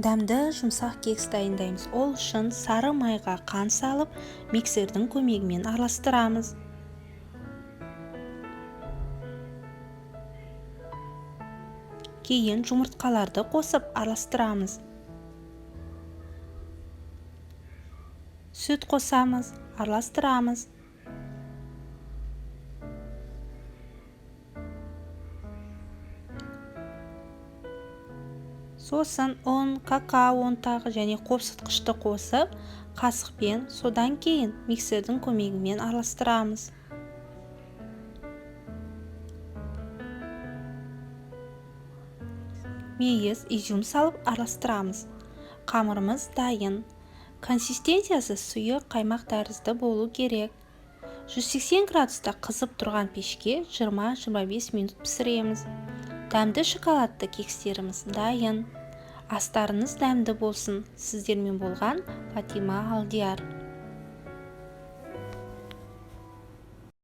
Дәмді жұмсақ кекс дайындаймыз. Ол үшін сары майға қант салып, миксердің көмегімен араластырамыз. Кейін жұмыртқаларды қосып араластырамыз. Сүт қосамыз, араластырамыз. Сосын ұн, какао ұнтағы және қопсытқышты қосып, қасықпен, содан кейін миксердің көмегімен араластырамыз. Мейіз, изюм салып араластырамыз. Қамырымыз дайын. Консистенциясы сұйық қаймақ тәрізді болу керек. 180 градуста қызып тұрған пешке 20-25 минут пісіреміз. Дәмді шоколадты кекстеріміз дайын. Астарыңыз дәмді болсын. Сіздермен болған Фатима Алдияр.